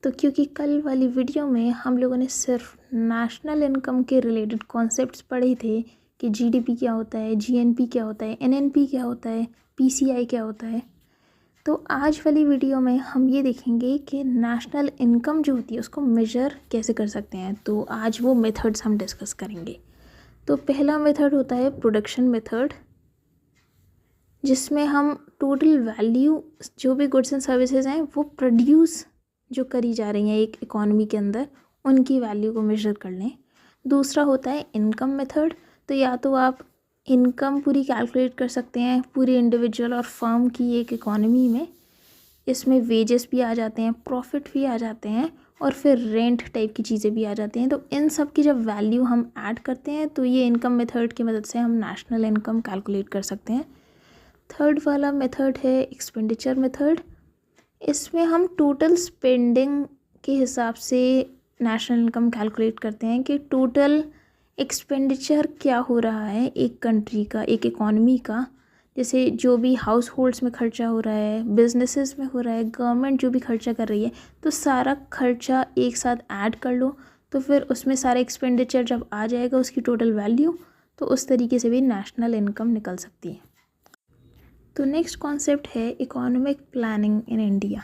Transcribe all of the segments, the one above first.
तो क्योंकि कल वाली वीडियो में हम लोगों ने सिर्फ नेशनल इनकम के रिलेटेड कॉन्सेप्ट्स पढ़े थे कि जीडीपी क्या होता है, जीएनपी क्या होता है, एनएनपी क्या होता है, पीसीआई क्या होता है। तो आज वाली वीडियो में हम ये देखेंगे कि नेशनल इनकम जो होती है उसको मेजर कैसे कर सकते हैं। तो आज वो मेथड्स हम डिस्कस करेंगे। तो पहला मेथड होता है प्रोडक्शन मेथड, जिसमें हम टोटल वैल्यू जो भी गुड्स एंड सर्विसेज हैं वो प्रोड्यूस जो करी जा रही हैं एक इकॉनमी के अंदर, उनकी वैल्यू को मेजर कर लें। दूसरा होता है इनकम मेथड। तो या तो आप इनकम पूरी कैलकुलेट कर सकते हैं पूरी इंडिविजुअल और फर्म की एक इकॉनमी में। इसमें वेजेस भी आ जाते हैं, प्रॉफिट भी आ जाते हैं और फिर रेंट टाइप की चीज़ें भी आ जाती हैं। तो इन सब की जब वैल्यू हम ऐड करते हैं तो ये इनकम मेथड की मदद से हम नेशनल इनकम कैलकुलेट कर सकते हैं। थर्ड वाला मेथड है एक्सपेंडिचर मेथड। इसमें हम टोटल स्पेंडिंग के हिसाब से नेशनल इनकम कैलकुलेट करते हैं कि टोटल एक्सपेंडिचर क्या हो रहा है एक कंट्री का, एक इकॉनमी का। जैसे जो भी हाउस होल्ड्स में खर्चा हो रहा है, बिजनेसेस में हो रहा है, गवर्नमेंट जो भी खर्चा कर रही है, तो सारा खर्चा एक साथ ऐड कर लो। तो फिर उसमें सारा एक्सपेंडिचर जब आ जाएगा उसकी टोटल वैल्यू, तो उस तरीके से भी नेशनल इनकम निकल सकती है। तो नेक्स्ट कॉन्सेप्ट है economic planning in India.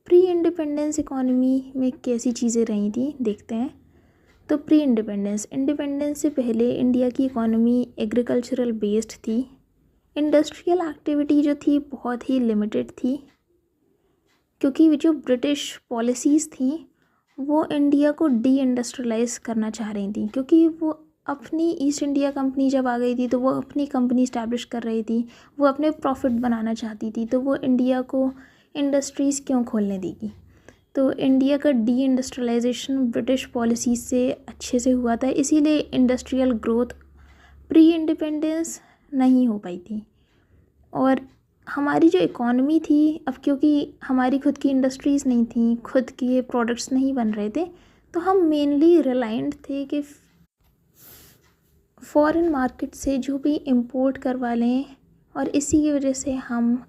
Pre independence economy में कैसी चीज़ें रही थी देखते हैं। तो प्री इंडिपेंडेंस से पहले इंडिया की इकोनॉमी एग्रीकल्चरल बेस्ड थी। इंडस्ट्रियल एक्टिविटी जो थी बहुत ही लिमिटेड थी, क्योंकि जो ब्रिटिश पॉलिसीज़ थी वो इंडिया को डी इंडस्ट्रियलाइज करना चाह रही थी। क्योंकि वो अपनी ईस्ट इंडिया कंपनी जब आ गई थी तो वो अपनी कंपनी इस्टेब्लिश कर रही थी, वो अपने प्रॉफिट बनाना चाहती थी, तो वो इंडिया को इंडस्ट्रीज़ क्यों खोलने देगी। तो इंडिया का डी इंडस्ट्रियलाइजेशन ब्रिटिश पॉलिसी से अच्छे से हुआ था, इसीलिए इंडस्ट्रियल ग्रोथ प्री इंडिपेंडेंस नहीं हो पाई थी। और हमारी जो इकॉनमी थी, अब क्योंकि हमारी खुद की इंडस्ट्रीज़ नहीं थी, खुद के प्रोडक्ट्स नहीं बन रहे थे, तो हम मेनली रिलायंट थे कि फॉरेन मार्केट से जो भी इंपोर्ट करवा लें, और इसी की वजह से हम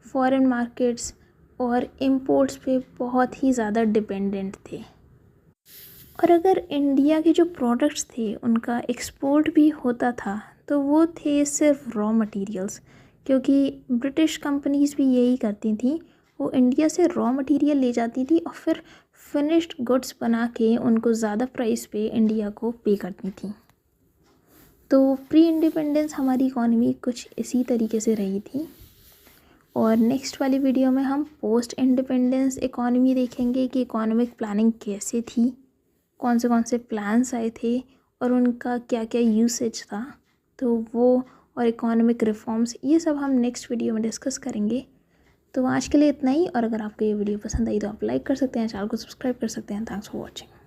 फॉरेन मार्केट्स और इंपोर्ट्स पे बहुत ही ज़्यादा डिपेंडेंट थे। और अगर इंडिया के जो प्रोडक्ट्स थे उनका एक्सपोर्ट भी होता था तो वो थे सिर्फ रॉ मटेरियल्स, क्योंकि ब्रिटिश कंपनीज़ भी यही करती थी, वो इंडिया से रॉ मटेरियल ले जाती थी और फिर फिनिश्ड गुड्स बना के उनको ज़्यादा प्राइस पे इंडिया को पे करती थी। तो प्री इंडिपेंडेंस हमारी इकॉनमी कुछ इसी तरीके से रही थी। और नेक्स्ट वाली वीडियो में हम पोस्ट इंडिपेंडेंस इकॉनमी देखेंगे कि इकोनॉमिक प्लानिंग कैसे थी, कौन से प्लान्स आए थे और उनका क्या क्या यूसेज था। तो वो और इकोनॉमिक रिफॉर्म्स, ये सब हम नेक्स्ट वीडियो में डिस्कस करेंगे। तो आज के लिए इतना ही। और अगर आपको ये वीडियो पसंद आई तो आप लाइक कर सकते हैं, चैनल को सब्सक्राइब कर सकते हैं। Thanks for watching.